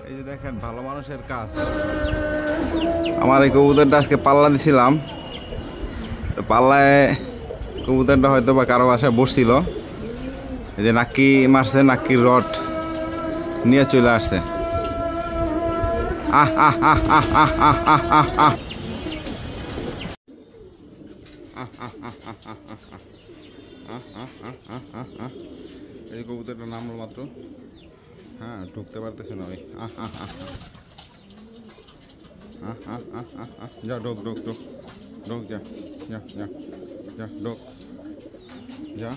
এই যে দেখেন ভালো মানুষের কাজ। আমার এই কবুতরটা আজকে পাল্লা দিছিলাম, তো পাল্লায় কবুতরটা হয়তো বা কারো বাসায় বসছিল, এই যে নাক্কি মারছে, নাক্কির রড নিয়ে চলে আসছে। আহ আহ আহ আহ আহ আহ আহ আহ আহ এই কবুতরটা নামলো মাত্র, হ্যাঁ ঢুকতে পারতেছে না ওই। যা ঢোক ঢোক ঢোক ঢোক, যা যা যা যা ঢোক যা।